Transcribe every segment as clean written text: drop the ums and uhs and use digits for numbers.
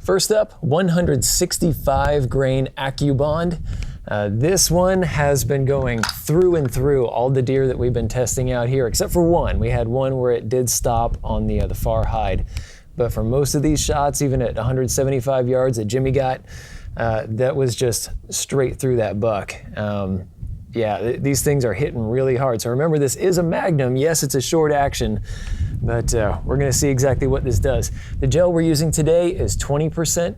First up, 165 grain Accubond. This one has been going through and through all the deer that we've been testing out here, except for one. We had one where it did stop on the far hide. But for most of these shots, even at 175 yards that Jimmy got, that was just straight through that buck. Yeah, these things are hitting really hard. So remember, this is a Magnum. Yes, it's a short action, but we're gonna see exactly what this does. The gel we're using today is 20%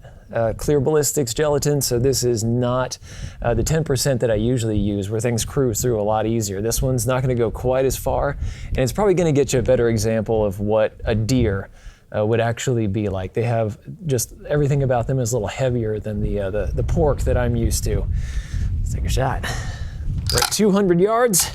Clear Ballistics gelatin, so this is not the 10% that I usually use, where things cruise through a lot easier. This one's not gonna go quite as far, and it's probably gonna get you a better example of what a deer would actually be like. They have just everything about them is a little heavier than the pork that I'm used to. Let's take a shot. We're at 200 yards.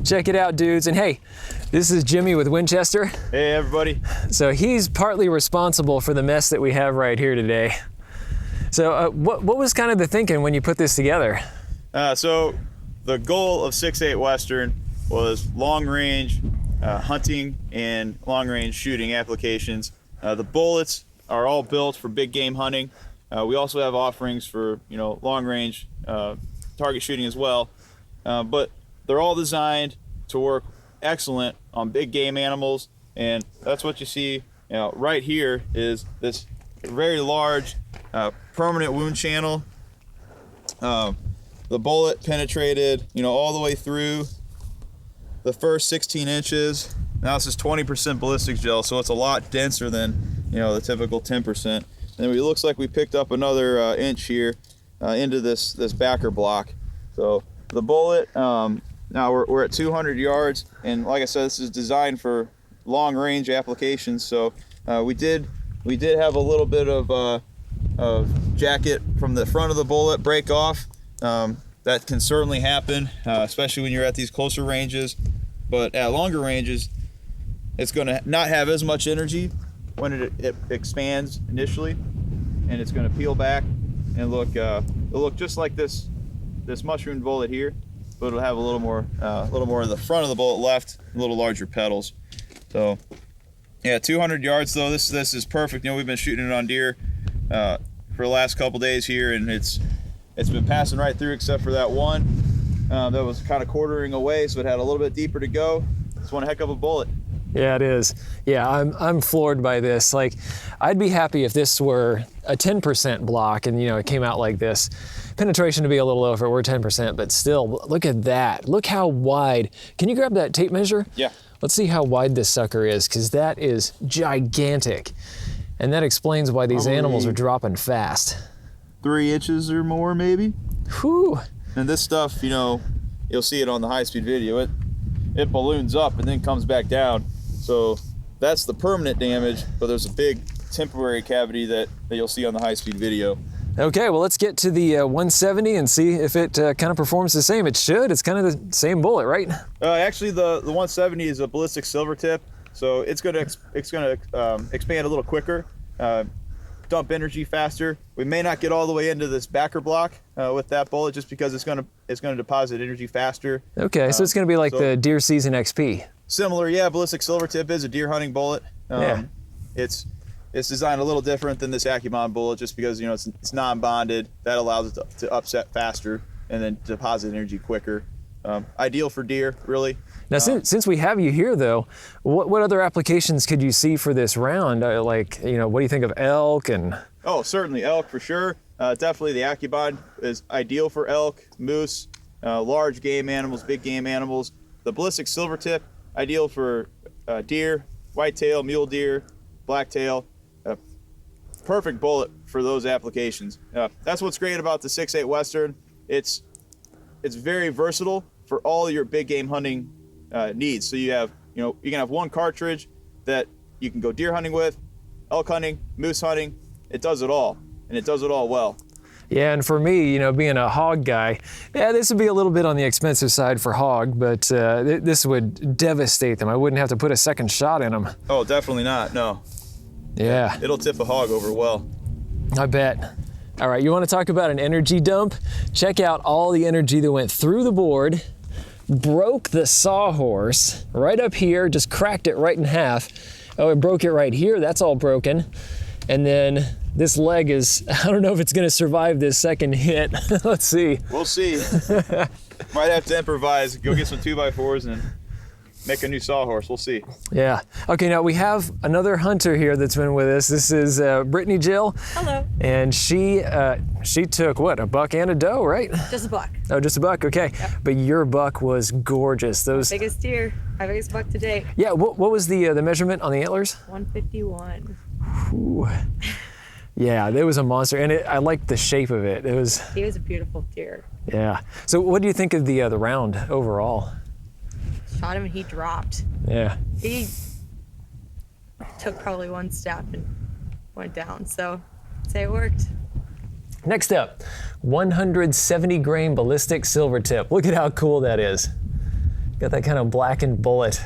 Check it out, dudes. And hey, this is Jimmy with Winchester. Hey, everybody. So he's partly responsible for the mess that we have right here today. So what was kind of the thinking when you put this together? So the goal of 6.8 Western was long range hunting and long range shooting applications. The bullets are all built for big game hunting. We also have offerings for long range target shooting as well. But they're all designed to work excellent on big game animals, and that's what you see right here is this very large permanent wound channel. The bullet penetrated all the way through the first 16 inches. Now this is 20% ballistics gel, so it's a lot denser than the typical 10%. And then it looks like we picked up another inch here into this backer block. So the bullet, now we're at 200 yards, and like I said, this is designed for long range applications. So we did have a little bit of jacket from the front of the bullet break off. That can certainly happen, especially when you're at these closer ranges. But at longer ranges, it's going to not have as much energy when it expands initially, and it's going to peel back and it'll look just like this mushroom bullet here, but it'll have a little more of the front of the bullet left, a little larger petals. So yeah, 200 yards though. This is perfect. We've been shooting it on deer for the last couple days here, and it's been passing right through, except for that one that was kind of quartering away, so it had a little bit deeper to go. It's one heck of a bullet. Yeah, it is. Yeah, I'm floored by this. Like, I'd be happy if this were a 10% block and it came out like this. Penetration to be a little low if it were 10%, but still, look at that. Look how wide. Can you grab that tape measure? Yeah. Let's see how wide this sucker is, because that is gigantic. And that explains why these animals are dropping fast. 3 inches or more, maybe. Whew. And this stuff, you'll see it on the high-speed video. It balloons up and then comes back down. So that's the permanent damage, but there's a big temporary cavity that you'll see on the high-speed video. Okay, well, let's get to the 170 and see if it kind of performs the same. It should. It's kind of the same bullet, right? Actually, the 170 is a Ballistic SilverTip, so it's gonna expand a little quicker, dump energy faster. We may not get all the way into this backer block with that bullet, just because it's gonna deposit energy faster. Okay, so it's gonna be like the Deer Season XP. Similar, yeah. Ballistic SilverTip is a deer hunting bullet. Yeah. It's designed a little different than this Accubond bullet, just because it's non-bonded. That allows it to upset faster and then deposit energy quicker. Ideal for deer, really. Now, since we have you here, though, what other applications could you see for this round? What do you think of elk and? Oh, certainly elk for sure. Definitely the Accubond is ideal for elk, moose, large game animals, big game animals. The Ballistic SilverTip, ideal for deer, whitetail, mule deer, blacktail. Perfect bullet for those applications. That's what's great about the 6.8 Western. It's very versatile. for all your big game hunting needs. So you have, you can have one cartridge that you can go deer hunting with, elk hunting, moose hunting. It does it all, and it does it all well. Yeah, and for me, being a hog guy, yeah, this would be a little bit on the expensive side for hog, but this would devastate them. I wouldn't have to put a second shot in them. Oh, definitely not, no. Yeah. It'll tip a hog over well. I bet. All right, you want to talk about an energy dump? Check out all the energy that went through the board, broke the sawhorse right up here, just cracked it right in half. Oh, it broke it right here, that's all broken. And then this leg is, I don't know if it's gonna survive this second hit. Let's see. We'll see. Might have to improvise, go get some 2x4s and make a new sawhorse, we'll see. Yeah. Okay, now we have another hunter here that's been with us. This is Brittany Jill. Hello. And she took what, a buck and a doe, right? Just a buck. Oh, just a buck, okay. Yep. But your buck was gorgeous. Those biggest deer, my biggest buck to date. Yeah, what was the measurement on the antlers? 151. Ooh. Yeah, it was a monster, and I liked the shape of it. He was a beautiful deer. Yeah. So what do you think of the round overall? Shot him and he dropped. Yeah. He took probably one step and went down, so I'd say it worked. Next up, 170 grain Ballistic SilverTip. Look at how cool that is. Got that kind of blackened bullet.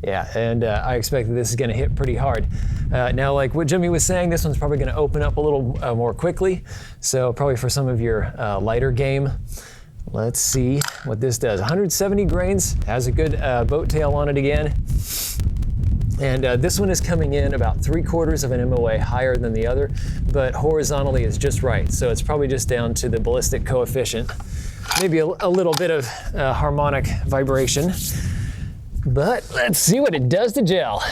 Yeah, and I expect that this is gonna hit pretty hard. Now, like what Jimmy was saying, this one's probably gonna open up a little more quickly. So probably for some of your lighter game. Let's see what this does. 170 grains, has a good boat tail on it again. And this one is coming in about 3/4 of an MOA higher than the other, but horizontally is just right. So it's probably just down to the ballistic coefficient. Maybe a little bit of harmonic vibration. But let's see what it does to gel.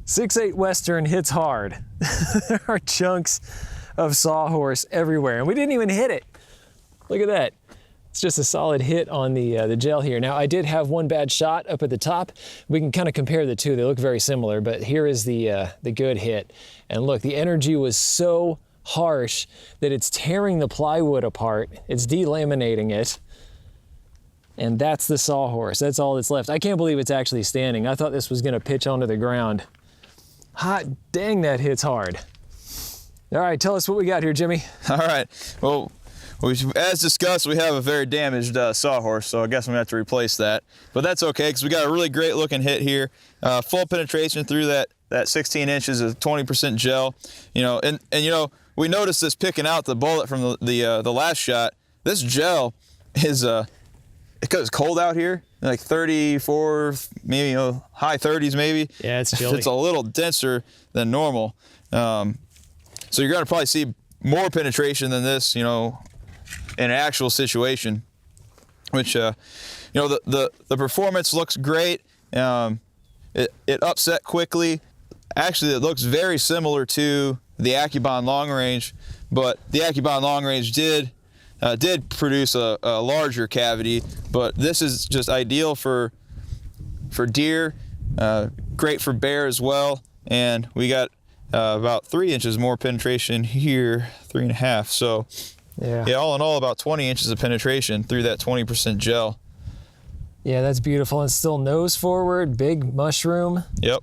.68 Western hits hard. There are chunks of sawhorse everywhere, and we didn't even hit it. Look at that. It's just a solid hit on the gel here. Now, I did have one bad shot up at the top. We can kind of compare the two. They look very similar, but here is the good hit. And look, the energy was so harsh that it's tearing the plywood apart. It's delaminating it. And that's the sawhorse. That's all that's left. I can't believe it's actually standing. I thought this was gonna pitch onto the ground. Hot dang, that hits hard. All right, tell us what we got here, Jimmy. All right, well, as discussed, we have a very damaged sawhorse, so I guess I'm gonna have to replace that. But that's okay, because we got a really great looking hit here. Full penetration through that 16 inches of 20% gel. And we noticed this picking out the bullet from the last shot. This gel is because it's cold out here, like 34, maybe high 30s maybe. Yeah, it's chilly. It's a little denser than normal. So you're gonna probably see more penetration than this, in an actual situation. Which, the performance looks great. It upset quickly. Actually, it looks very similar to the Accubond long range, but the Accubond long range did produce a larger cavity, but this is just ideal for deer, great for bear as well, and we got about 3 inches more penetration here, 3.5. So yeah, all in all, about 20 inches of penetration through that 20% gel. Yeah, that's beautiful. And still nose forward, big mushroom. Yep.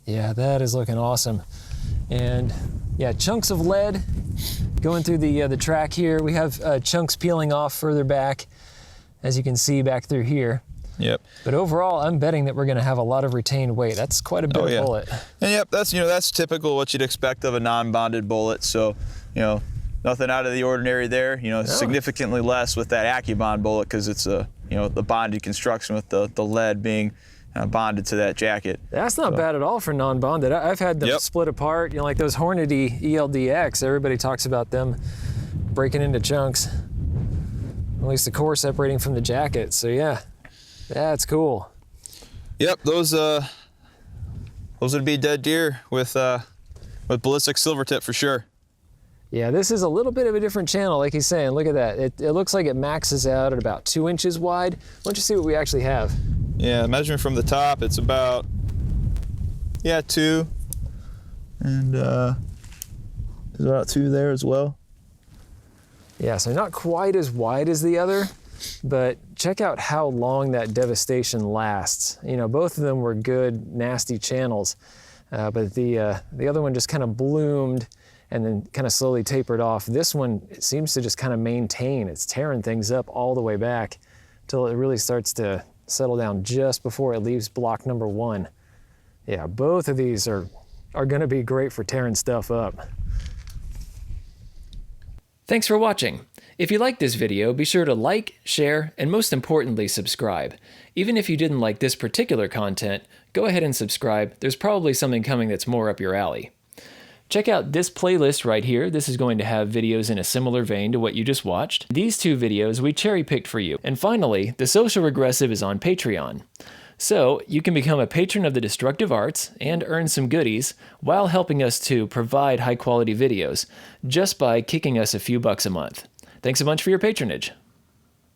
Yeah, that is looking awesome. And yeah, chunks of lead going through the track here. We have chunks peeling off further back, as you can see back through here. Yep. But overall, I'm betting that we're going to have a lot of retained weight. That's quite a bit of bullet. And yep, that's typical what you'd expect of a non-bonded bullet. So, nothing out of the ordinary there. No. Significantly less with that Accubond bullet because it's the bonded construction with the lead being, bonded to that jacket. That's not bad at all for non-bonded. I've had them split apart, like those Hornady ELDX. Everybody talks about them breaking into chunks. At least the core separating from the jacket. So yeah, that's cool. Yep, those would be dead deer with Ballistic SilverTip for sure. Yeah, this is a little bit of a different channel, like he's saying. Look at that. It looks like it maxes out at about 2 inches wide. Why don't you see what we actually have? Yeah, measuring from the top, it's about 2, and there's about 2 there as well. Yeah, so not quite as wide as the other, but check out how long that devastation lasts. Both of them were good, nasty channels, but the other one just kind of bloomed and then kind of slowly tapered off. This one, it seems to just kind of maintain. It's tearing things up all the way back until it really starts to settle down just before it leaves block number 1. Yeah, both of these are gonna be great for tearing stuff up. Thanks for watching. If you liked this video, be sure to like, share, and most importantly, subscribe. Even if you didn't like this particular content, go ahead and subscribe. There's probably something coming that's more up your alley. Check out this playlist right here. This is going to have videos in a similar vein to what you just watched. These 2 videos we cherry-picked for you. And finally, the Social Regressive is on Patreon. So you can become a patron of the Destructive Arts and earn some goodies while helping us to provide high-quality videos just by kicking us a few bucks a month. Thanks a bunch for your patronage.